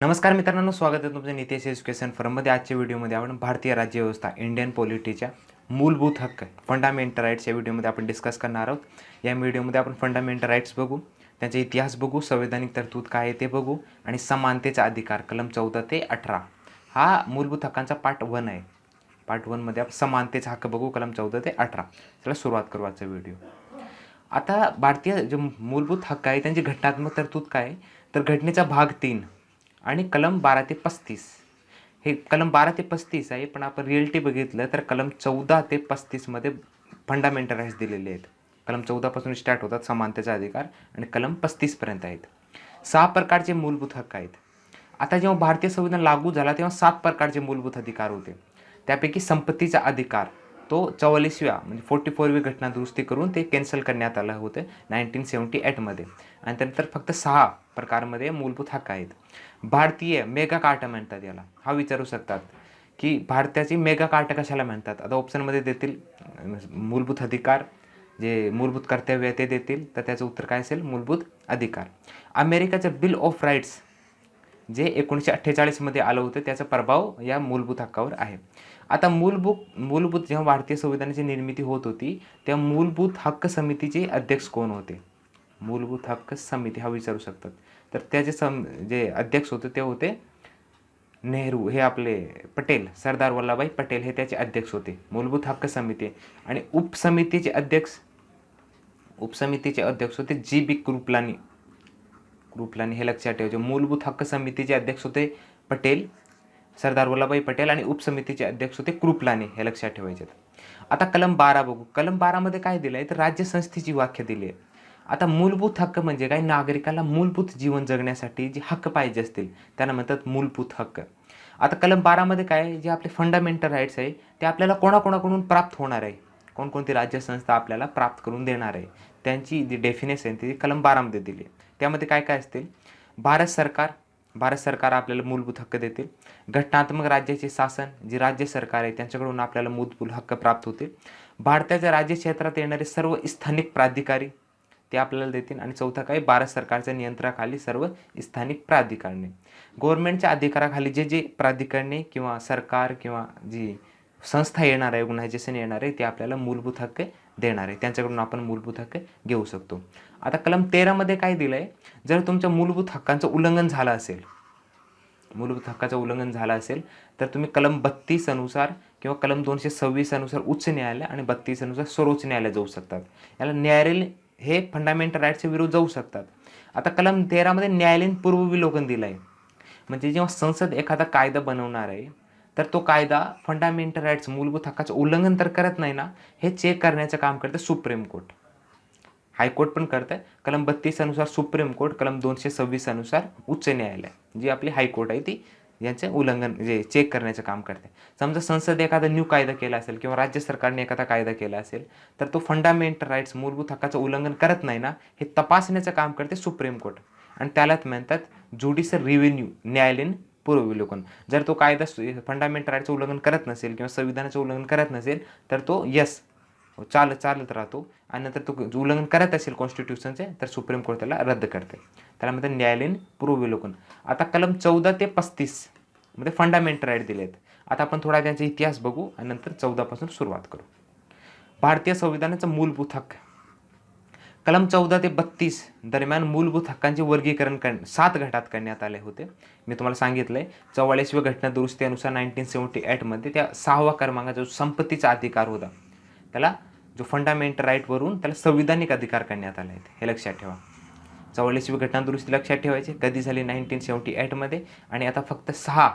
नमस्कार मित्रांनो, स्वागत आहे तुमचं नितेश एज्युकेशन फर्ममध्ये. आजच्या व्हिडिओमध्ये आपण भारतीय राज्यव्यवस्था इंडियन पॉलिटीच्या मूलभूत हक्क फंडामेंटल राईट्स या व्हिडिओमध्ये आपण डिस्कस करणार आहोत. या व्हिडिओमध्ये आपण फंडामेंटल राईट्स बघू, त्यांचा इतिहास बघू, संवैधानिक तरतूद काय आहे ते बघू आणि समानतेचा अधिकार कलम 14 ते 18 हा मूलभूत हक्कांचा पार्ट 1 आहे. पार्ट 1मध्ये आपण समानतेचा हक्क बघू कलम 14 ते 18. चला सुरुवात करू आजचा व्हिडिओ. आता भारतीय जे मूलभूत हक्क आहे त्यांची घटनात्मक तरतूद काय आहे, तर घटनेचा भाग 3 आणि कलम 12 ते 35 हे कलम 12 ते 35 आहे, पण आपण रिअलिटी बघितलं तर कलम 14 ते 35मध्ये फंडामेंटल राईट्स दिलेले आहेत. कलम 14 पासून स्टार्ट होतात समानतेचा अधिकार आणि कलम 35पर्यंत आहेत. 6 प्रकारचे मूलभूत हक्क आहेत. आता जेव्हा भारतीय संविधान लागू झाला तेव्हा 7 प्रकारचे मूलभूत अधिकार होते. त्यापैकी संपत्तीचा अधिकार तो 44व्या म्हणजे 44वी घटना दुरुस्ती करून ते कॅन्सल करण्यात आलं होतं 1978मध्ये. आणि त्यानंतर फक्त 6 प्रकारमध्ये मूलभूत हक्क आहेत. भारतीय मेगा कार्टा म्हणतात याला. हा विचारू शकतात की भारताची मेगा कार्टा कशाला म्हणतात. आता ऑप्शनमध्ये देतील मूलभूत अधिकार, जे मूलभूत कर्तव्य आहे ते देतील, तर त्याचं उत्तर काय असेल, मूलभूत अधिकार. अमेरिकेचं बिल ऑफ राईट्स जे 1948मध्ये आलं होतं त्याचा प्रभाव या मूलभूत हक्कावर आहे. आता मूलभूत जेव्हा भारतीय संविधानाची निर्मिती होत होती तेव्हा मूलभूत हक्क समितीचे अध्यक्ष कोण होते. मूलभूत हक्क समिती हा विचारू शकतात. तर त्याचे जे अध्यक्ष होते ते होते नेहरू, हे आपले पटेल, सरदार वल्लभभाई पटेल हे त्याचे अध्यक्ष होते मूलभूत हक्क समिती. आणि उपसमितीचे अध्यक्ष होते जी.बी. कृपलानी. हे लक्षात ठेवायचे. मूलभूत हक्क समितीचे अध्यक्ष होते पटेल, सरदार वल्लभभाई पटेल, आणि उपसमितीचे अध्यक्ष होते कृपलानी, हे लक्षात ठेवायचे. आता कलम 12 बघू. कलम 12मध्ये काय दिलं आहे, तर राज्यसंस्थेची व्याख्या दिली आहे. आता मूलभूत हक्क म्हणजे काय, नागरिकाला मूलभूत जीवन जगण्यासाठी जे हक्क पाहिजे असतील त्यांना म्हणतात मूलभूत हक्क. आता कलम 12मध्ये काय आहे, जे आपले फंडामेंटल राईट्स आहे ते आपल्याला कोणाकोणाकडून प्राप्त होणार आहे, कोणकोणती राज्यसंस्था आपल्याला प्राप्त करून देणार आहे, त्यांची जी डेफिनेशन ती कलम 12मध्ये दिली आहे. त्यामध्ये काय काय असतील, भारत सरकार आपल्याला मूलभूत हक्क देतील. घटनात्मक राज्याचे शासन, जे राज्य सरकार आहे त्यांच्याकडून आपल्याला मूलभूत हक्क प्राप्त होतील. भारताच्या राज्य क्षेत्रात येणारे सर्व स्थानिक प्राधिकारी ते आपल्याला देतील. आणि चौथा काय, भारत सरकारच्या नियंत्रणाखाली सर्व स्थानिक प्राधिकरणे, गव्हर्नमेंटच्या अधिकाराखाली जे जे प्राधिकरणे किंवा सरकार किंवा जी संस्था येणार आहे, ऑर्गनायझेशन येणार आहे, ते आपल्याला मूलभूत हक्क देणार आहे, त्यांच्याकडून आपण मूलभूत हक्क घेऊ शकतो. आता कलम 13मध्ये काय दिलं आहे, जर तुमच्या मूलभूत हक्कांचं उल्लंघन झालं असेल तर तुम्ही कलम 32 अनुसार किंवा कलम 226 अनुसार उच्च न्यायालय आणि 32 अनुसार सर्वोच्च न्यायालय जाऊ शकतात. याला न्यायालय हे फंडामेंटल राईट्सच्या विरुद्ध जाऊ शकतात. आता कलम 13मध्ये न्यायालयीन पूर्वविलोकन दिलं आहे. म्हणजे जेव्हा संसद एखादा कायदा बनवणार आहे तर तो कायदा फंडामेंटल राईट्स मूलभूत हक्काचं उल्लंघन तर करत नाही ना, हे चेक करण्याचं काम करतं सुप्रीम कोर्ट. हायकोर्ट पण करतं. कलम 32 अनुसार सुप्रीम कोर्ट, कलम 226 अनुसार उच्च न्यायालय, जी आपली हायकोर्ट आहे ती यांचं उल्लंघन जे चेक करण्याचं काम करते. समजा संसद एखादा न्यू कायदा केला असेल किंवा राज्य सरकारने एखादा कायदा केला असेल तर तो फंडामेंटल राईट्स मूलभूत हक्काचं उल्लंघन करत नाही ना, हे तपासण्याचं काम करते सुप्रीम कोर्ट. आणि त्यालाच म्हणतात ज्युडिशियल रिव्ह्यू, न्यायालयीन पूर्वविलोकन. जर तो कायदा फंडामेंटल राईट्सचं उल्लंघन करत नसेल किंवा संविधानाचं उल्लंघन करत नसेल तर तो चालत राहतो. आणि नंतर तो उल्लंघन करत असेल कॉन्स्टिट्यूशनचे तर सुप्रीम कोर्ट त्याला रद्द करते. त्याला म्हणतात न्यायालयीन पूर्वविलोकन. आता कलम 14 ते 35 मध्ये फंडामेंटल राईट दिले आहेत. आता आपण थोडा त्यांचा इतिहास बघू आणि नंतर 14 पासून सुरुवात करू. भारतीय संविधानाचा मूलभूत हक्क. कलम 14 ते 32 दरम्यान मूलभूत हक्कांचे वर्गीकरण 7 गटात करण्यात आले होते. मी तुम्हाला सांगितलंय 44व्या घटना दुरुस्तीनुसार 1978मध्ये त्या 6व्या क्रमांकाचा जो संपत्तीचा अधिकार होता त्याला जो फंडामेंटल राईटवरून त्याला संविधानिक अधिकार करण्यात आले आहेत, हे लक्षात ठेवा. 44वी घटना दुरुस्ती लक्षात ठेवायची, कधी झाली 1978मध्ये. आणि आता फक्त 6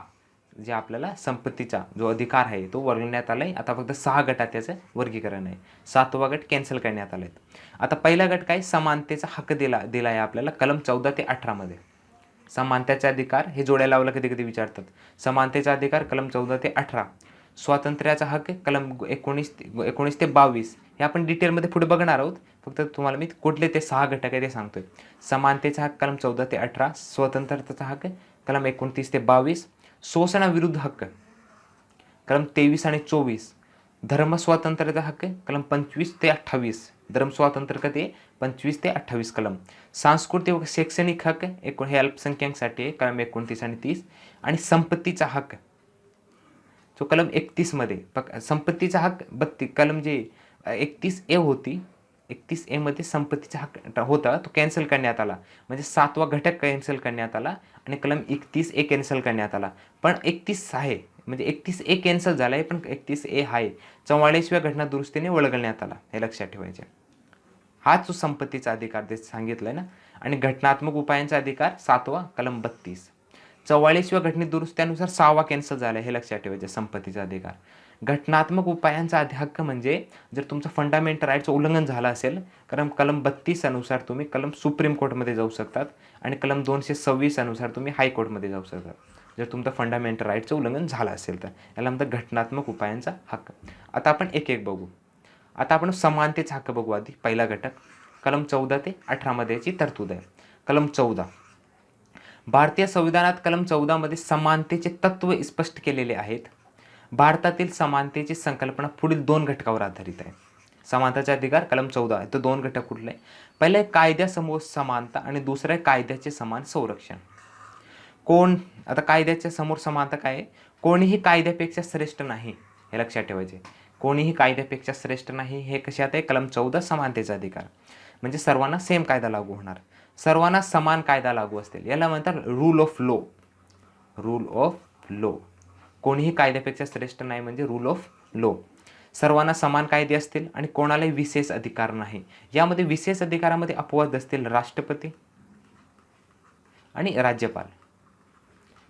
जे आपल्याला संपत्तीचा जो अधिकार आहे तो वर्गवण्यात आला आहे. आता फक्त 6 गटात त्याचं वर्गीकरण आहे. 7वा गट कॅन्सल करण्यात आला आहे. आता पहिला गट काय, समानतेचा हक्क दिला आहे आपल्याला कलम 14 ते 18मध्ये. समानतेचा अधिकार हे जोड्या लावला कधी कधी विचारतात. समानतेचा अधिकार कलम 14 ते 18. स्वातंत्र्याचा हक्क कलम 19 ते 22. हे आपण डिटेलमध्ये पुढे बघणार आहोत. फक्त तुम्हाला मी कुठले ते 6 घटक आहे ते सांगतोय. समानतेचा हक्क कलम 14 ते 18. स्वतंत्रतेचा हक्क कलम 29 ते 22. शोषणाविरुद्ध हक्क कलम 23 आणि 24. धर्मस्वातंत्र्याचा हक्क कलम 25 ते 28. धर्मस्वातंत्र्य कधी 25 ते 28 कलम. सांस्कृतिक व शैक्षणिक हक्क हे अल्पसंख्याकांसाठी आहे, कलम 29 आणि 30. आणि संपत्तीचा हक्क जो कलम 31 मध्ये, संपत्तीचा हक्क कलम जे 31A होती, 31A मध्ये संपत्तीचा हक्क होता, तो कॅन्सल करण्यात आला. म्हणजे 7वा घटक कॅन्सल करण्यात आला आणि कलम 31A कॅन्सल करण्यात आला. पण 31 आहे, म्हणजे 31A कॅन्सल झालाय, पण 31A आहे. 44व्या घटना दुरुस्तीने वगळण्यात आला, हे लक्षात ठेवायचे. हाच जो संपत्तीचा अधिकार ते सांगितलाय ना. आणि घटनात्मक उपायांचा अधिकार 7वा कलम 32. 44व्या घटने दुरुस्त्यानुसार 6वा कॅन्सल झाला, हे लक्षात ठेवायचे. संपत्तीचा अधिकार, घटनात्मक उपायांचा हक्क म्हणजे जर तुमचं फंडामेंटल राईटचं उल्लंघन झालं असेल, कारण कलम 32 अनुसार तुम्ही कलम सुप्रीम कोर्टमध्ये जाऊ शकतात आणि कलम 226 अनुसार तुम्ही हायकोर्टमध्ये जाऊ शकतात, जर तुमचं फंडामेंटल राईटचं उल्लंघन झालं असेल तर. याला म्हणतात घटनात्मक उपायांचा हक्क. आता आपण एक एक बघू. आता आपण समानतेचा हक्क बघू. आधी पहिला घटक कलम 14 ते 18 मध्ये याची तरतूद आहे. कलम 14, भारतीय संविधानात कलम 14 मध्ये समानतेचे तत्व स्पष्ट केलेले आहेत. भारतातील समानतेची संकल्पना पुढील 2 घटकावर आधारित आहे. समानतेचा अधिकार कलम 14 आहे. तो 2 घटक कुठले? पहिले कायद्यासमोर समानता आणि दुसरे कायद्याचे समान संरक्षण. आता कायद्याच्या समोर समानता काय आहे? कोणीही कायद्यापेक्षा श्रेष्ठ नाही, हे लक्षात ठेवायचे. कोणीही कायद्यापेक्षा श्रेष्ठ नाही, हे कशात आहे? कलम 14 समानतेचा अधिकार. म्हणजे सर्वांना सेम कायदा लागू होणार, सर्वांना समान कायदा लागू असतील, याला म्हणतात rule of law. Rule of law. कोणीही कायद्यापेक्षा श्रेष्ठ नाही म्हणजे रूल ऑफ लॉ. सर्वांना समान कायदे असतील आणि कोणालाही विशेष अधिकार नाही. यामध्ये विशेष अधिकारामध्ये अपवाद असतील राष्ट्रपती आणि राज्यपाल.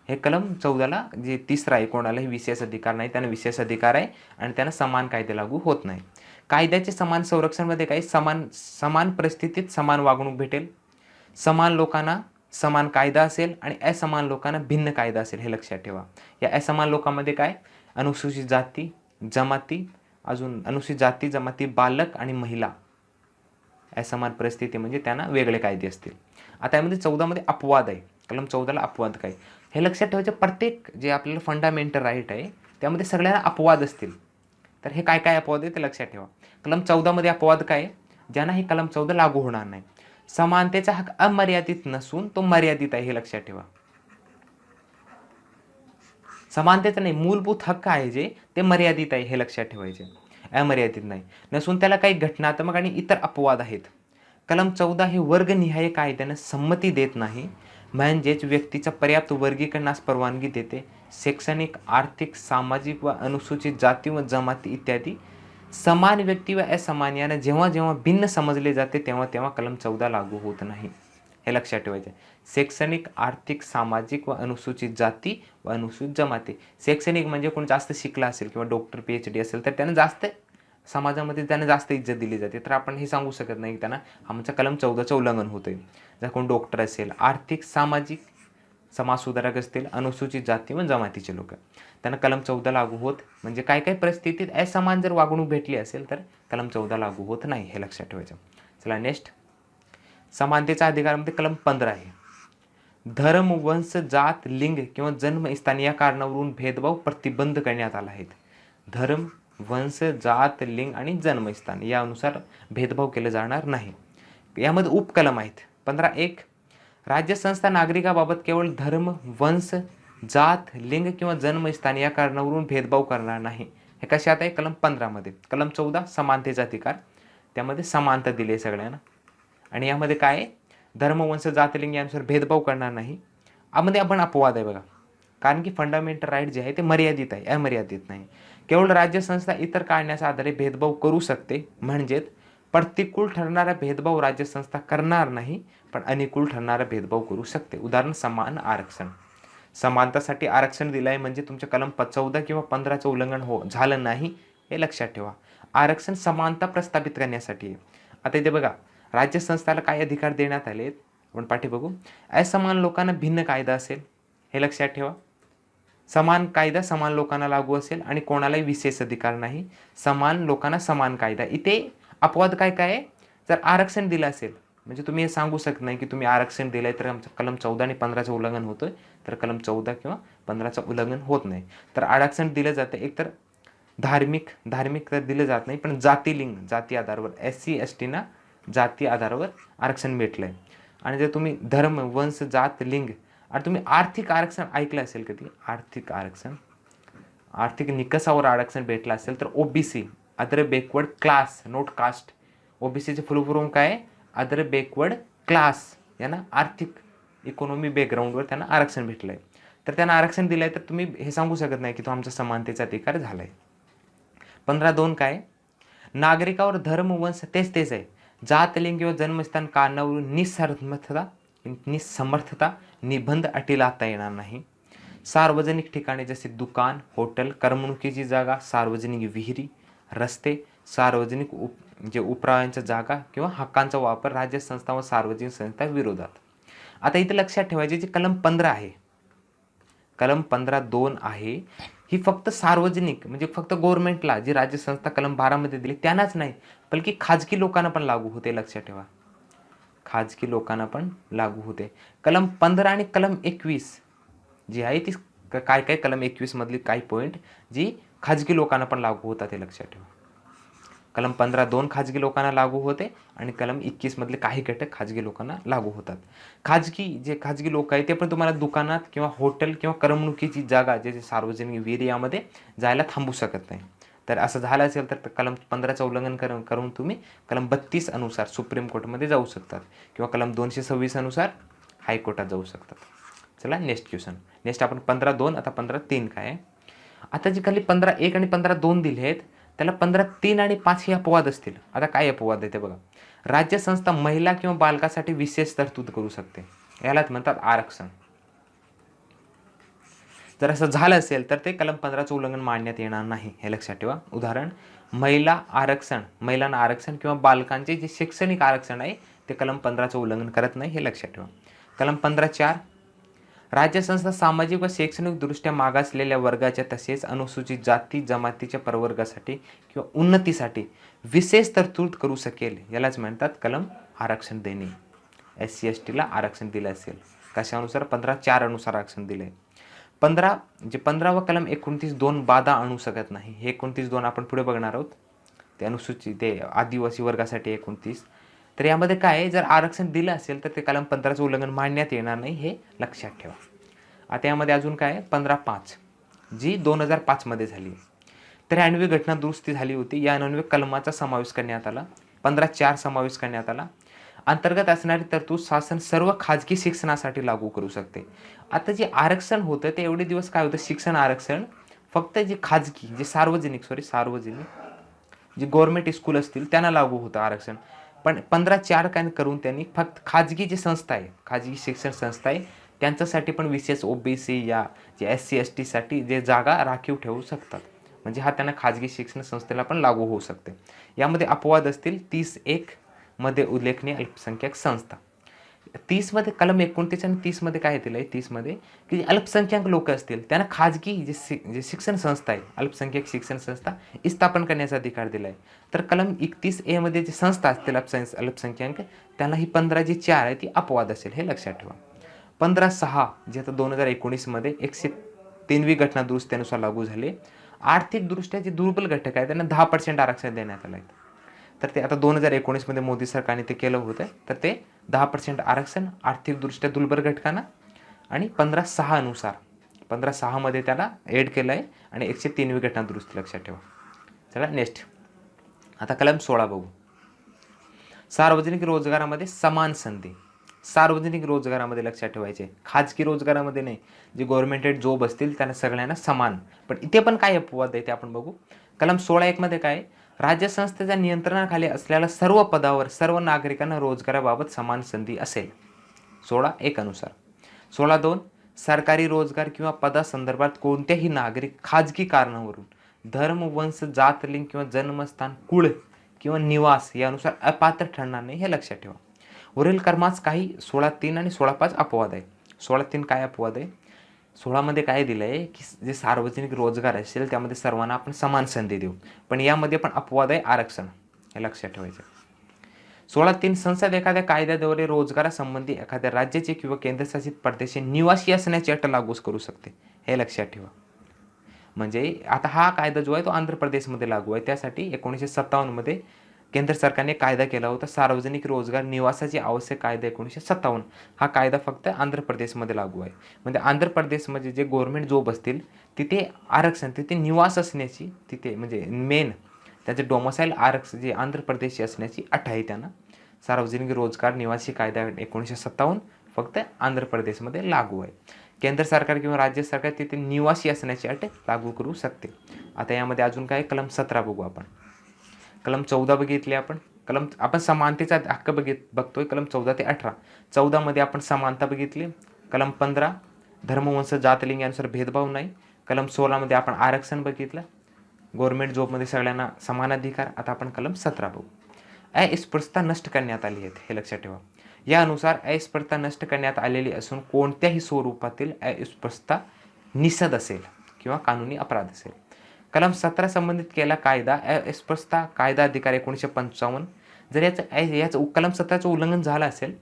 हे कलम 14ला जे तिसरा आहे, कोणालाही विशेष अधिकार नाही, त्यांना विशेष अधिकार आहे आणि त्यांना समान कायदे लागू होत नाही. कायद्याचे समान संरक्षणमध्ये काय? समान परिस्थितीत समान वागणूक भेटेल, समान लोकांना समान कायदा असेल आणि असमान लोकांना भिन्न कायदा असेल, हे लक्षात ठेवा. या असमान लोकांमध्ये काय? अनुसूचित जाती, जमाती, अजून अनुसूचित जाती, जमाती, बालक आणि महिला. असमान परिस्थिती म्हणजे त्यांना वेगळे कायदे असतील. आता यामध्ये 14 मध्ये अपवाद आहे. कलम 14ला अपवाद काय? हे लक्षात ठेवायचं. प्रत्येक जे आपल्याला फंडामेंटल राईट आहे त्यामध्ये सगळ्यांना अपवाद असतील. तर हे काय काय अपवाद आहे ते लक्षात ठेवा. कलम 14 मध्ये अपवाद काय? ज्यांना हे कलम 14 लागू होणार नाही. समानतेचा हक्क अमर्यादित नसून तो मर्यादित आहे, हे लक्षात ठेवा. समानतेचा नाही, मूलभूत हक्क आहे जे ते मर्यादित आहे, हे लक्षात ठेवायचे. अमर्यादित नाही नसून त्याला काही घटनात्मक आणि इतर अपवाद आहेत. कलम 14 हे वर्गनिहाय कायद्याने संमती देत नाही, म्हणजेच व्यक्तीच्या पर्याप्त वर्गीकरणास परवानगी देते. शैक्षणिक, आर्थिक, सामाजिक व अनुसूचित जाती व जमाती इत्यादी समान व्यक्ती व असमान यांना जेव्हा जेव्हा भिन्न समजले जाते तेव्हा तेव्हा कलम 14 लागू होत नाही, हे लक्षात ठेवायचे. शैक्षणिक, आर्थिक, सामाजिक व अनुसूचित जाती व अनुसूचित जमाती. शैक्षणिक म्हणजे कोण जास्त शिकला असेल किंवा डॉक्टर PhD असेल तर त्यांना जास्त समाजामध्ये त्यांना जास्त इज्जत दिली जाते. तर आपण हे सांगू शकत नाही की त्यांना आमचं कलम 14चं उल्लंघन होतंय. जर कोण डॉक्टर असेल, आर्थिक, सामाजिक, समाजसुधारक असतील, अनुसूचित जाती व जमातीचे लोक, त्यांना कलम 14 लागू होत. म्हणजे काय काय परिस्थितीत असमान जर वागणूक भेटली असेल तर कलम 14 लागू होत नाही, हे लक्षात ठेवायचं. चला नेक्स्ट. समानतेच्या अधिकारामध्ये कलम 15 आहे. धर्म, वंश, जात, लिंग किंवा जन्मस्थान या कारणावरून भेदभाव प्रतिबंध करण्यात आला आहे. धर्म, वंश, जात, लिंग आणि जन्मस्थान यानुसार भेदभाव केला जाणार नाही. यामध्ये उपकलम आहेत. 15.1 राज्यसंस्था नागरिकाबाबत केवळ धर्म, वंश, जात, लिंग किंवा जन्मस्थान या कारणावरून भेदभाव करणार नाही. हे कशात आहे? कलम 15 मध्ये. कलम 14 समानतेचा अधिकार, त्यामध्ये समानता दिली आहे सगळ्यांना. आणि यामध्ये काय आहे? धर्म, वंश, जात, लिंग यानुसार भेदभाव करणार नाही. यामध्ये आपण अपवाद आहे बघा, कारण की फंडामेंटल राईट जे आहे ते मर्यादित आहे, अमर्यादित नाही. केवळ राज्यसंस्था इतर कारणाच्या आधारे भेदभाव करू शकते, म्हणजेच प्रतिकूल ठरणारा भेदभाव राज्यसंस्था करणार नाही, पण अनुकूल ठरणारा भेदभाव करू शकते. उदाहरण समान आरक्षण. समानतासाठी आरक्षण दिलं आहे म्हणजे तुमच्या कलम 14 किंवा 15चं उल्लंघन झालं नाही, हे लक्षात ठेवा. आरक्षण समानता प्रस्थापित करण्यासाठी आहे. आता इथे बघा, राज्यसंस्थेला काय अधिकार देण्यात आले आपण पाठी बघू. असमान लोकांना भिन्न कायदा असेल, हे लक्षात ठेवा. समान कायदा समान लोकांना लागू असेल आणि कोणालाही विशेष अधिकार नाही. समान लोकांना समान कायदा. इथे अपवाद काय काय आहे? जर आरक्षण दिलं असेल म्हणजे तुम्ही हे सांगू शकत नाही की तुम्ही आरक्षण दिलंय तर आमचं कलम 14 आणि 15चं उल्लंघन होतोय, तर कलम 14 किंवा 15चं उल्लंघन होत नाही. तर आरक्षण दिलं जातं एकतर धार्मिक तर दिलं जात नाही, पण जाती, लिंग, जाती आधारावर SC ST ना जाती आधारावर आरक्षण भेटलंय. आणि जर तुम्ही धर्म, वंश, जात, लिंग आणि तुम्ही आर्थिक आरक्षण ऐकलं असेल कधी, आर्थिक आरक्षण, आर्थिक निकषावर आरक्षण भेटलं असेल तर OBC, other backward class, not caste. ओबीसीचे फुल फॉर्म काय आहे? Other backward class. यांना आर्थिक इकॉनॉमी बॅकग्राऊंडवर त्यांना आरक्षण भेटलं आहे. तर त्यांना आरक्षण दिलं आहे, तर तुम्ही हे सांगू शकत नाही की तो आमचा समानतेचा अधिकार झाला आहे. 15.2 काय? नागरिकावर धर्म, वंश तेच आहे. जात, लिंग किंवा जन्मस्थान कारणावरून निसमर्थता निबंध अटी लादता येणार नाही. सार्वजनिक ठिकाणी जसे दुकान, हॉटेल, करमणुकीची जागा, सार्वजनिक विहिरी, रस्ते, सार्वजनिक उपरायांच्या जागा किंवा हक्कांचा वापर राज्य संस्था व सार्वजनिक संस्था विरोधात. आता इथे लक्षात ठेवायचे जी कलम 15 आहे, कलम 15.2 आहे, ही फक्त सार्वजनिक म्हणजे फक्त गव्हर्नमेंटला, जी राज्य संस्था कलम 12 मध्ये दिली त्यांनाच नाही, बल्कि खाजगी लोकांना पण लागू होते. लक्षात ठेवा, खाजगी लोकांना पण लागू होते. कलम 15 आणि कलम 21 जी आहे ती काय कलम 21 मधली काही पॉईंट जी खाजगी लोकांना पण लागू होतात हे लक्षात ठेवा. कलम 15.2 खाजगी लोकांना लागू होते आणि कलम 21 मधले काही घटक खाजगी लोकांना लागू होतात. खाजगी लोक आहे ते पण तुम्हाला दुकानात किंवा हॉटेल किंवा करमणुकीची जागा जे सार्वजनिक एरियामध्ये जायला थांबू शकत नाही. तर असं झालं असेल तर कलम 15चं उल्लंघन करून तुम्ही कलम 32 अनुसार सुप्रीम कोर्टमध्ये जाऊ शकतात किंवा कलम 226 अनुसार हायकोर्टात जाऊ शकतात. चला नेक्स्ट क्वेश्चन. नेक्स्ट आपण 15.2, आता 15.3 काय आहे? आता जी खाली 15.1 आणि 15.2 दिले आहेत त्याला 15.3 आणि 5 हे अपवाद असतील. आता काय अपवाद आहे ते बघा. राज्य संस्था महिला किंवा बालकासाठी विशेष तरतूद करू शकते, यालाच म्हणतात आरक्षण. जर असं झालं असेल तर ते कलम 15चं उल्लंघन मानण्यात येणार नाही, हे लक्षात ठेवा. उदाहरण, महिलांना आरक्षण किंवा बालकांचे जे शैक्षणिक आरक्षण आहे ते कलम 15चं उल्लंघन करत नाही, हे लक्षात ठेवा. कलम 15.4, राज्य संस्था सामाजिक व शैक्षणिक दृष्ट्या मागासलेल्या वर्गाच्या तसेच अनुसूचित जाती जमातीच्या प्रवर्गासाठी किंवा उन्नतीसाठी विशेष तरतूद करू शकेल, यालाच म्हणतात कलम आरक्षण देणे. SC ST ला आरक्षण दिलं असेल कशानुसार? 15.4 अनुसार आरक्षण दिलंय. 15 व कलम 29.2 बाधा आणू शकत नाही. हे 29.2 आपण पुढे बघणार आहोत. ते अनुसूचित ते आदिवासी वर्गासाठी 29. तर यामध्ये काय आहे, जर आरक्षण दिलं असेल तर ते कलम 15चं उल्लंघन मानण्यात येणार नाही, हे लक्षात ठेवा. आता यामध्ये अजून काय आहे? 15.5 जी 2005 मध्ये झाली. तर अन्वय घटना दुरुस्ती झाली होती. या अन्वय कलमाचा समावेश करण्यात आला. 15.4 समावेश करण्यात आला. अंतर्गत असणारी तरतूद शासन सर्व खाजगी शिक्षणासाठी लागू करू शकते. आता जे आरक्षण होतं ते एवढे दिवस काय होतं, शिक्षण आरक्षण फक्त जे खाजगी जे सार्वजनिक जे गव्हर्नमेंट स्कूल असतील त्यांना लागू होतं आरक्षण. पण 15.4 काय करून त्यांनी फक्त खाजगी जी संस्था आहे, खाजगी शिक्षण संस्था आहे त्यांच्यासाठी पण विशेष ओबीसी या जे SC ST साठी जे जागा राखीव ठेवू शकतात. म्हणजे हा त्यांना खाजगी शिक्षण संस्थेला पण लागू होऊ शकते. यामध्ये अपवाद असतील 30.1 मध्ये उल्लेखनीय अल्पसंख्याक संस्था. 30 मध्ये कलम 29 आणि 30 मध्ये काय दिलंय? 30 मध्ये की स्थापन लोक असतील त्यांना खाजगी जे शिक्षण संस्था आहे, अल्पसंख्याक शिक्षण संस्था स्थापन करण्याचा अधिकार दिलाय. तर कलम 31A मध्ये जे संस्था असतील अल्पसंख्याक त्यांना ही 15.4 आहे ती अपवाद असेल, हे लक्षात ठेवा. 15.6 जे आता 2019 मध्ये 103वी घटना दुरुस्तीनुसार लागू झाले. आर्थिक दृष्ट्या जे दुर्बल घटक आहे त्यांना 10% आरक्षण देण्यात आलं आहे. तर ते आता 2019 मध्ये मोदी सरकारने ते केलं होतं. तर ते 10% आरक्षण आर्थिक दृष्ट्या दुर्बल घटकांना आणि 15.6 अनुसार 15.6 मध्ये त्याला ऍड केलं आहे आणि 103वी घटना दुरुस्ती लक्षात ठेवा. चला नेक्स्ट. आता कलम 16 बघू. सार्वजनिक रोजगारामध्ये समान संधी. सार्वजनिक रोजगारामध्ये लक्षात ठेवायचे, खाजगी रोजगारामध्ये नाही. जे गव्हर्नमेंटेड जॉब असतील त्यांना सगळ्यांना समान. पण इथे पण काय अपवाद आहे ते आपण बघू. कलम 16.1 मध्ये काय? राज्य संस्थेच्या नियंत्रणाखाली असलेल्या सर्व पदावर सर्व नागरिकांना रोजगाराबाबत समान संधी असेल, 16.1 अनुसार. 16.2 सरकारी रोजगार किंवा पदासंदर्भात कोणत्याही नागरिक खाजगी कारणावरून धर्म, वंश, जात, लिंग किंवा जन्मस्थान, कुळ किंवा निवास यानुसार अपात्र ठरणार नाही, हे लक्षात ठेवा. वरील कर्मास काही 16.3 आणि 16.5 अपवाद आहे. 16.3 काय अपवाद आहे? 16 मध्ये काय दिलंय की जे सार्वजनिक रोजगार असेल त्यामध्ये सर्वांना आपण समान संधी देऊ, पण यामध्ये पण अपवाद आहे आरक्षण, हे लक्षात ठेवायचं. 16.3 संसद एखाद्या कायद्याद्वारे रोजगारासंबंधी एखाद्या राज्याचे किंवा केंद्रशासित प्रदेशाचे निवासी असण्याची अट लागू करू शकते, हे लक्षात ठेवा. म्हणजे आता हा कायदा जो आहे तो आंध्र प्रदेशमध्ये लागू आहे. त्यासाठी 1957 मध्ये केंद्र सरकारने कायदा केला होता सार्वजनिक रोजगार निवासाची आवश्यक कायदा 1957. हा कायदा फक्त आंध्र प्रदेशमध्ये लागू आहे. म्हणजे आंध्र प्रदेशमध्ये जे गव्हर्नमेंट जॉब असतील तिथे आरक्षण, तिथे निवास असण्याची, तिथे म्हणजे मेन त्याचे डोमसाईल आरक्षण जे आंध्र प्रदेशची असण्याची अट आहे त्यांना. सार्वजनिक रोजगार निवासी कायदा 1957 फक्त आंध्र प्रदेशमध्ये लागू आहे. केंद्र सरकार किंवा राज्य सरकार तिथे निवासी असण्याची अट लागू करू शकते. आता यामध्ये अजून काय कलम 17 बघू आपण. कलम 14 बघितले आपण. आपण समानतेचा हक्क बघतोय कलम 14 ते 18. 14 मध्ये आपण समानता बघितली. कलम 15 धर्मवंश जात लिंग यानुसार भेदभाव नाही. कलम 16 मध्ये आपण आरक्षण बघितलं. गव्हर्नमेंट जॉबमध्ये सगळ्यांना समान अधिकार. आता आपण कलम 17 बघू. अस्पृश्यता नष्ट करण्यात आली आहे, हे लक्षात ठेवा. यानुसार अस्पृश्यता नष्ट करण्यात आलेली असून कोणत्याही स्वरूपातील अस्पृश्यता निषेध असेल किंवा कानूनी अपराध असेल. कलम 17 संबंधित केला कायदा अस्पृश्यता कायदा अधिकार 1955. जर याचं कलम 17चं उल्लंघन झालं असेल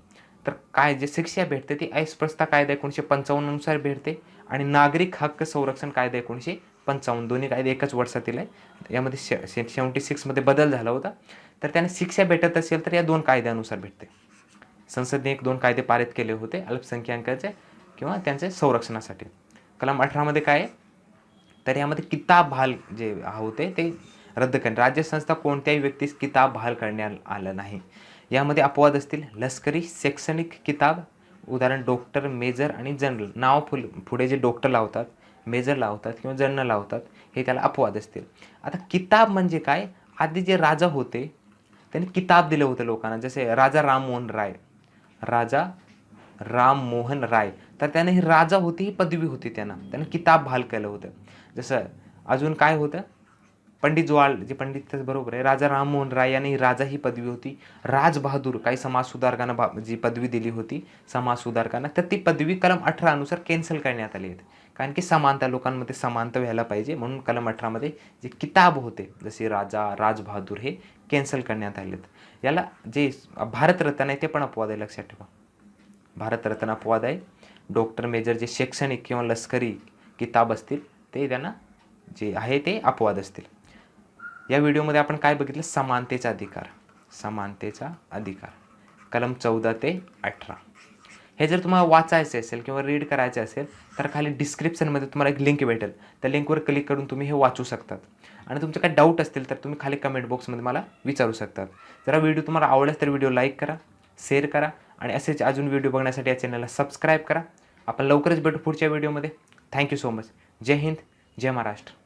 तर काय जे शिक्षा भेटते ती अस्पृश्यता कायदा 1955 नुसार भेटते आणि नागरिक हक्क संरक्षण कायदा 1955 दोन्ही कायदे एकाच वर्षातील आहे. यामध्ये 76 मध्ये बदल झाला होता. तर त्यांना शिक्षा भेटत असेल तर या दोन कायद्यानुसार भेटते. संसदेने 1-2 कायदे पारित केले होते अल्पसंख्याकांचे किंवा त्यांच्या संरक्षणासाठी. कलम 18 मध्ये काय आहे तर यामध्ये किताब बहाल जे होते ते रद्द करणे. राज्य संस्था कोणत्याही व्यक्तीस किताब बहाल करण्यात आलं नाही. यामध्ये अपवाद असतील लष्करी शैक्षणिक किताब, उदाहरण डॉक्टर, मेजर आणि जनरल. नाव पुढे जे डॉक्टर लावतात, मेजर लावतात किंवा जनरल लावतात हे त्याला अपवाद असतील. आता किताब म्हणजे काय, आधी जे राजा होते त्यांनी किताब दिलं होतं लोकांना. जसे राजा राममोहन राय तर त्याने ही राजा होती ही पदवी होती, त्यानं किताब बहाल केलं होतं. जसं अजून काय होतं पंडित जे पंडित बरोबर आहे राजा राममोहन राय यांनी राजा ही पदवी होती. राजबहादूर काही समाज सुधारकांना जी पदवी दिली होती समाज सुधारकांना, तर ती पदवी कलम 18 नुसार कॅन्सल करण्यात आली आहे. कारण की समानता, लोकांमध्ये समानता व्हायला पाहिजे म्हणून कलम 18 मध्ये जे किताब होते जसे राजा, राजबहादूर हे कॅन्सल करण्यात आलेत. याला जे भारतरत्न आहे ते पण अपवाद आहे, लक्षात ठेवा. भारतरत्न अपवाद आहे. डॉक्टर, मेजर जे शैक्षणिक किंवा लष्करी किताब असतील ते त्यांना जे आहे ते अपवाद असतील. या व्हिडिओमध्ये आपण काय बघितलं, समानतेचा अधिकार कलम 14 ते 18. हे जर तुम्हाला वाचायचे असेल किंवा रीड करायचे असेल तर खाली डिस्क्रिप्शनमध्ये तुम्हाला एक लिंक भेटेल. त्या लिंकवर क्लिक करून तुम्ही हे वाचू शकतात. आणि तुमचे काही डाऊट असतील तर तुम्ही खाली कमेंट बॉक्समध्ये मला विचारू शकतात. जर हा व्हिडिओ तुम्हाला आवडला तर व्हिडिओ लाईक करा, शेअर करा आणि असेच अजून व्हिडिओ बघण्यासाठी या चॅनलला सबस्क्राईब करा. आपण लवकरच भेटू पुढच्या व्हिडिओमध्ये. Thank you so much. जय हिंद, जय महाराष्ट्र.